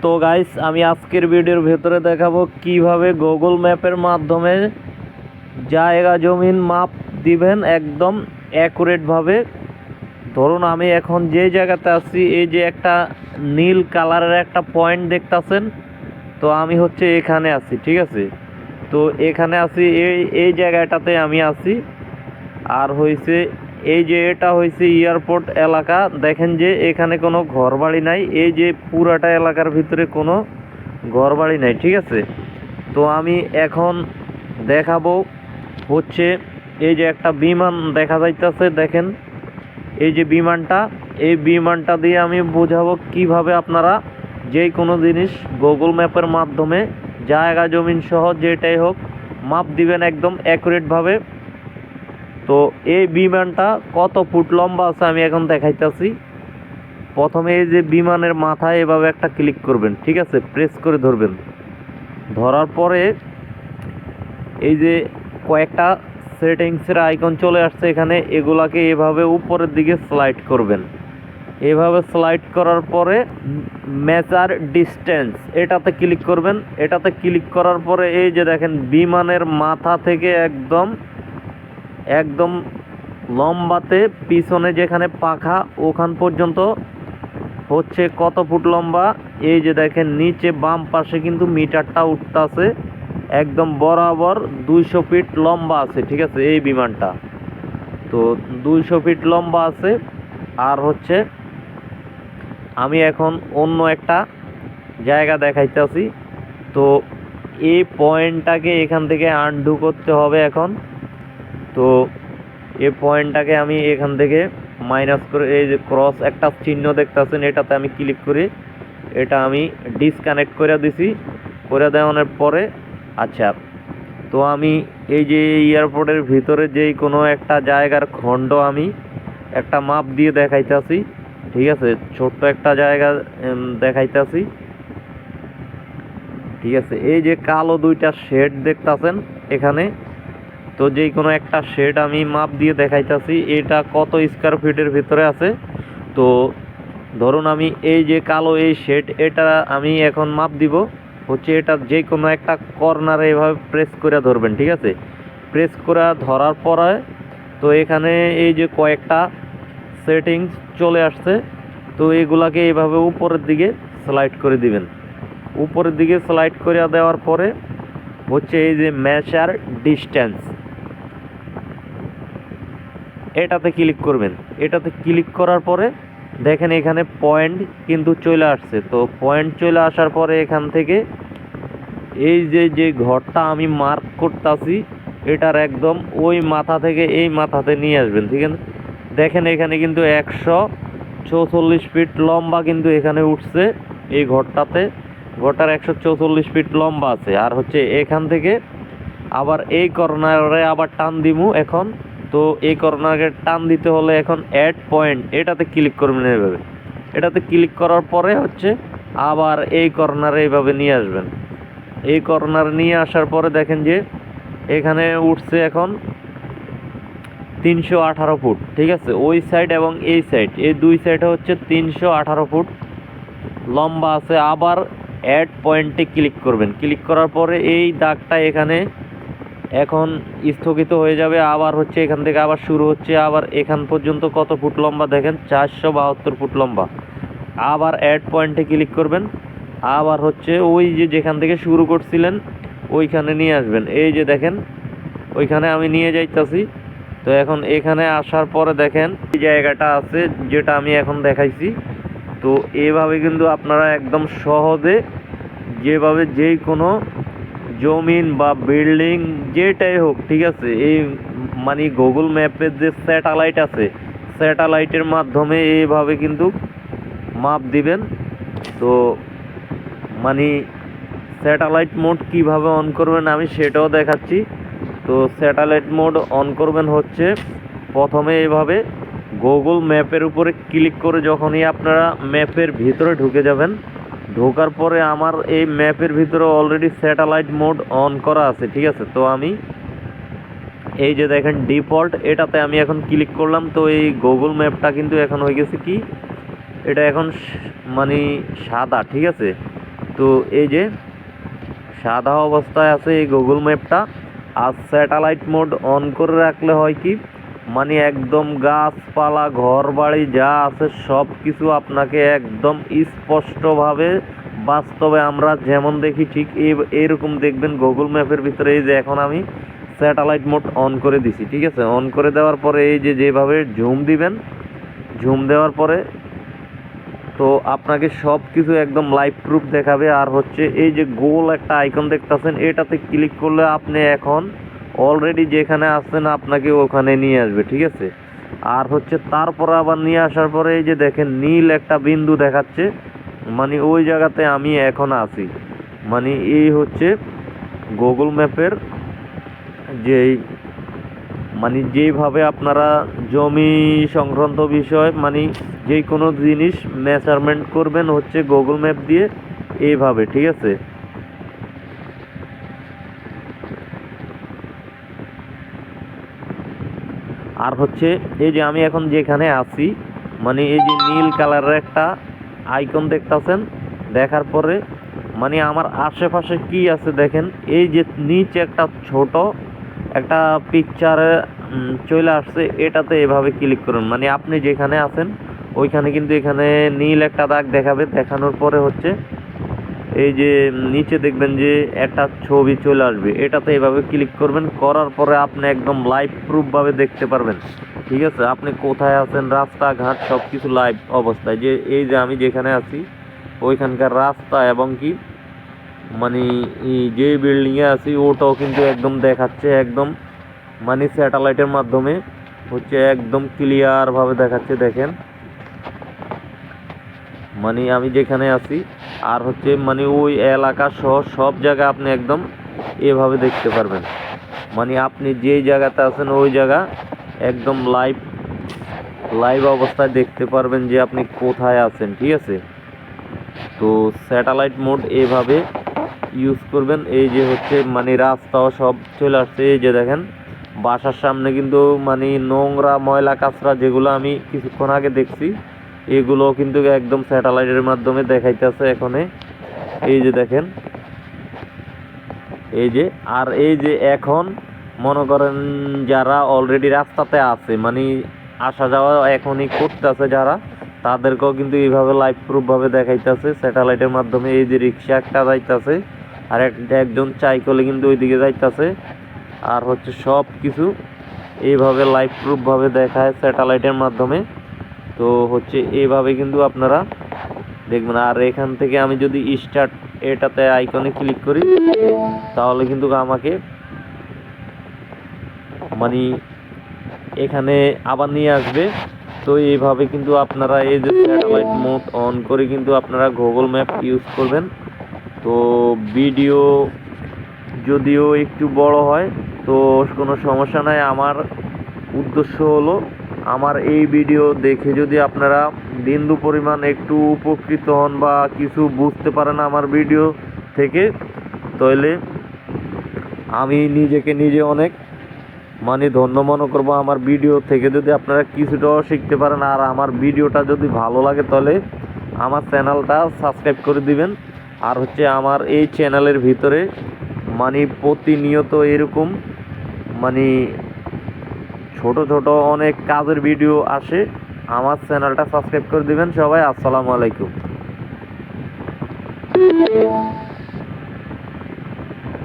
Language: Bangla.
তো গাইস আমি আজকের ভিডিওর ভেতরে দেখাবো কিভাবে গুগল ম্যাপের মাধ্যমে জায়গা জমিন মাপ দিবেন একদম অ্যাকুরেটভাবে। ধরুন আমি এখন যে জায়গাতে আছি, এই যে একটা নীল কালারের একটা পয়েন্ট দেখতাছেন, তো আমি হচ্ছে এখানে আছি, ঠিক আছে। তো এখানে আছি, এই এই জায়গাটাতে আমি আছি। আর হয়েছে এই যে এটা হয়েছে এয়ারপোর্ট এলাকা। দেখেন যে এখানে কোনো ঘরবাড়ি নাই, এই যে পুরাটা এলাকার ভিতরে কোনো ঘরবাড়ি নাই, ঠিক আছে। তো আমি এখন দেখাবো হচ্ছে এই যে একটা বিমান দেখা যাইতেছে, দেখেন এই যে বিমানটা, এই বিমানটা দিয়ে আমি বোঝাবো কিভাবে আপনারা যে কোনো জিনিস গুগল ম্যাপের মাধ্যমে জায়গা জমিন সহ যেটাই হোক মাপ দিবেন একদম অ্যাকুরেটভাবে। তো এই বিমানটা কত ফুট লম্বা আছে আমি এখন দেখাইতেছি। প্রথমে এই যে বিমানের মাথায় এভাবে একটা ক্লিক করবেন, ঠিক আছে, প্রেস করে ধরবেন। ধরার পরে এই যে কয়েকটা সেটিংসের আইকন চলে আসছে এখানে, এগুলাকে এভাবে উপরের দিকে স্লাইড করবেন। এভাবে স্লাইড করার পরে মেজার ডিস্টেন্স এটাতে ক্লিক করবেন। এটাতে ক্লিক করার পরে এই যে দেখেন বিমানের মাথা থেকে একদম একদম লম্বাতে পিছনে যেখানে পাখা ওখান পর্যন্ত হচ্ছে কত ফুট লম্বা। এই যে দেখেন নিচে বাম পাশে কিন্তু মিটারটা উঠতেছে, একদম বরাবর 200 ফিট লম্বা আছে, ঠিক আছে এই বিমানটা। তো 200 ফিট লম্বা আছে। আর হচ্ছে আমি এখন অন্য একটা জায়গা দেখাইতেছি। তো এই পয়েন্টটাকে এখান থেকে আনডু করতে হবে এখন। তো এই পয়েন্টটাকে আমি এখান থেকে মাইনাস করে, এই যে ক্রস একটা চিহ্ন দেখতেছেন এটাতে আমি ক্লিক করে এটা আমি ডিসকানেক্ট করে দিছি। করে দেওয়ানোর পরে আচ্ছা, তো আমি এই যে এয়ারপোর্টের ভিতরে যেই কোনো একটা জায়গার খণ্ড আমি একটা মাপ দিয়ে দেখাইতেছি, ঠিক আছে, ছোট্ট একটা জায়গা দেখাইতেছি, ঠিক আছে। এই যে কালো দুইটা শেড দেখতেছেন এখানে, তো যেই কোনো একটা শেড আমি মাপ দিয়ে দেখাইতেছি এটা কত স্কোয়ার ফিটের ভিতরে আছে। তো ধরুন আমি এই যে কালো এই শেড এটা আমি এখন মাপ দিব হচ্ছে এটা যে কোনো একটা কর্নারে এভাবে প্রেস করে ধরবেন, ঠিক আছে। প্রেস করে ধরার পরে তো এখানে এই যে কয়েকটা সেটিংস চলে আসছে, তো এগুলাকে এইভাবে উপরের দিকে স্লাইড করে দিবেন। উপরের দিকে স্লাইড করে দেওয়ার পরে হচ্ছে এই যে মেজার ডিস্টেন্স এটাতে ক্লিক করবেন। এটাতে ক্লিক করার পরে দেখেন এখানে পয়েন্ট কিন্তু চলে আসছে। তো পয়েন্ট চলে আসার পরে এখান থেকে এই যে যে ঘরটা আমি মার্ক করতেছি এটার একদম ওই মাথা থেকে এই মাথাতে নিয়ে আসবেন, ঠিক আছে। দেখেন এখানে কিন্তু 144 ফিট লম্বা কিন্তু এখানে উঠছে এই ঘরটাতে। ঘরটার 144 ফিট লম্বা আছে। আর হচ্ছে এখান থেকে আবার এই কর্নারে আবার টান দিমু এখন। তো এই কর্নারে টান দিতে হলে এখন অ্যাড পয়েন্ট এটাতে ক্লিক করবেন এইভাবে। এটাতে ক্লিক করার পরে হচ্ছে আবার এই কর্নারে এইভাবে নিয়ে আসবেন। এই কর্নারে নিয়ে আসার পরে দেখেন যে এখানে উঠছে এখন 318 ফুট, ঠিক আছে। ওই সাইড এবং এই সাইড এই দুই সাইডে হচ্ছে 318 ফুট লম্বা আছে। আবার অ্যাড পয়েন্টে ক্লিক করবেন। ক্লিক করার পরে এই দাগটা এখানে এখন স্থগিত হয়ে যাবে। আবার হচ্ছে এখান থেকে আবার শুরু হচ্ছে, আবার এখান পর্যন্ত কত ফুট লম্বা দেখেন 472 ফুট লম্বা। আবার অ্যাড পয়েন্টে ক্লিক করবেন। আবার হচ্ছে ওই যে যেখান থেকে শুরু করছিলেন ওইখানে নিয়ে আসবেন। এই যে দেখেন ওইখানে আমি নিয়ে যাইতাছি। তো এখন এখানে আসার পরে দেখেন এই জায়গাটা আছে যেটা আমি এখন দেখাইছি। তো এভাবে কিন্তু আপনারা একদম সহজে যেভাবে যেই কোনো জমিন বা বিল্ডিং যেটাই হোক, ঠিক আছে, এই মানে গুগল ম্যাপের যে স্যাটেলাইট আছে স্যাটেলাইটের মাধ্যমে এইভাবে কিন্তু মাপ দিবেন। তো মানে স্যাটেলাইট মোড কিভাবে অন করবেন আমি সেটাও দেখাচ্ছি। তো স্যাটেলাইট মোড অন করবেন হচ্ছে প্রথমে এইভাবে গুগল ম্যাপের উপরে ক্লিক করে যখনই আপনারা ম্যাপের ভিতরে ঢুকে যাবেন, ঢোকার পরে আমার এই ম্যাপের ভিতরে অলরেডি স্যাটেলাইট মোড অন করা আছে, ঠিক আছে। তো আমি এই যে দেখেন ডিফল্ট এটাতে আমি এখন ক্লিক করলাম। তো এই গুগল ম্যাপটা কিন্তু এখন হয়ে গেছে কি, এটা এখন মানে সাদা, ঠিক আছে। তো এই যে সাদা অবস্থায় আছে এই গুগল ম্যাপটা। আর স্যাটেলাইট মোড অন করে রাখলে হয় কি, মানে একদম গাছপালা ঘর বাড়ি যা আছে সব কিছু আপনাকে একদম স্পষ্টভাবে বাস্তবে আমরা যেমন দেখি ঠিক এইরকম দেখবেন গুগল ম্যাপের ভিতরে। এই যে এখন আমি স্যাটেলাইট মোড অন করে দিছি, ঠিক আছে। অন করে দেওয়ার পরে এই যে যেভাবে ঝুম দিবেন, ঝুম দেওয়ার পরে তো আপনাকে সব কিছু একদম লাইভ প্রুফ দেখাবে। আর হচ্ছে এই যে গোল একটা আইকন দেখতেছেন, এটাতে ক্লিক করলে আপনি এখন অলরেডি যেখানে আসছেন আপনাকে ওখানে নিয়ে আসবে, ঠিক আছে। আর হচ্ছে তারপর আবার নিয়ে আসার পরে এই যে দেখেন নীল একটা বিন্দু দেখাচ্ছে, মানে ওই জায়গাতে আমি এখন আছি। মানে এই হচ্ছে গুগল ম্যাপের যেই মানে যেইভাবে আপনারা জমি সংক্রান্ত বিষয় মানে যে কোনো জিনিস মেজারমেন্ট করবেন হচ্ছে গুগল ম্যাপ দিয়ে, এইভাবে, ঠিক আছে। আর হচ্ছে এই যে আমি এখন যেখানে আছি, মানে এই যে নীল কালারের একটা আইকন দেখতেছেন, দেখার পরে মানে আমার আশেপাশে কি আছে দেখেন। এই যে নিচে একটা ছোট একটা পিকচারে চলে আসছে, এটাতে এভাবে ক্লিক করুন। মানে আপনি যেখানে আছেন ওইখানে কিন্তু এখানে নীল একটা দাগ দেখাবে, দেখানোর পরে হচ্ছে এই যে নিচে দেখবেন যে একটা ছবি চলে আসবে, এটাতে এভাবে ক্লিক করবেন। করার পরে আপনি একদম লাইভ প্রুফভাবে দেখতে পারবেন, ঠিক আছে। আপনি কোথায় আছেন, রাস্তাঘাট সব কিছু লাইভ অবস্থায়, যে এই যে আমি যেখানে আছি ওইখানকার রাস্তা এবং কি মানে যে বিল্ডিংয়ে আছি ওটাও কিন্তু একদম দেখাচ্ছে, একদম মানে স্যাটেলাইটের মাধ্যমে হচ্ছে একদম ক্লিয়ারভাবে দেখাচ্ছে, দেখেন মানে আমি যেখানে আছি। আর হচ্ছে মানে ওই এলাকা সহ সব জায়গা আপনি একদম এভাবে দেখতে পারবেন। মানে আপনি যেই জায়গাতে আছেন ওই জায়গা একদম লাইভ লাইভ অবস্থায় দেখতে পারবেন যে আপনি কোথায় আছেন, ঠিক আছে। তো স্যাটেলাইট মোড এইভাবে ইউজ করবেন। এই যে হচ্ছে মানে রাস্তাও সব চলে আসছে, এই যে দেখেন বাসার সামনে কিন্তু মানে নোংরা ময়লা কাঁচরা যেগুলো আমি কিছুক্ষণ আগে দেখছি এগুলো কিন্তু একদম স্যাটেলাইটের মাধ্যমে দেখাইতেছে এখানে। এই যে দেখেন এই যে, আর এই যে এখন মনে করেন যারা অলরেডি রাস্তাতে আছে মানে আসা যাওয়া এখনই করতেছে যারা, তাদেরকেও কিন্তু এইভাবে লাইভ প্রুফভাবে দেখাইতেছে স্যাটেলাইটের মাধ্যমে। এই যে রিক্সা একটা যাইতেছে আর একজন চাইকলে কিন্তু ওইদিকে যাইতেছে। আর হচ্ছে সব কিছু এইভাবে লাইভ প্রুফভাবে দেখায় স্যাটেলাইটের মাধ্যমে। তো হচ্ছে এইভাবে কিন্তু আপনারা দেখবেন। আর এখান থেকে আমি যদি স্টার্ট এটাতে আইকনে ক্লিক করি তাহলে কিন্তু আমাকে মানে এখানে আবার নিয়ে আসবে। তো এইভাবে কিন্তু আপনারা এই যে স্যাটেলাইট মোড অন করে কিন্তু আপনারা গুগল ম্যাপ ইউজ করবেন। তো ভিডিও যদিও একটু বড় হয় তো কোনো সমস্যা নাই। আমার উদ্দেশ্য হলো আমার এই ভিডিও দেখে যদি আপনারা বিন্দু পরিমাণ একটু উপকৃত হন বা কিছু বুঝতে পারেন আমার ভিডিও থেকে, তাহলে আমি নিজেকে নিজে অনেক মানে ধন্য মনে করবো। আমার ভিডিও থেকে যদি আপনারা কিছুটাও শিখতে পারেন আর আমার ভিডিওটা যদি ভালো লাগে তাহলে আমার চ্যানেলটা সাবস্ক্রাইব করে দিবেন। আর হচ্ছে আমার এই চ্যানেলের ভিতরে মানে প্রতিনিয়ত এরকম মানে ছোট ছোট অনেক কাজের ভিডিও আসে। আমার চ্যানেলটা সাবস্ক্রাইব করে দিবেন সবাই। আসসালামু আলাইকুম।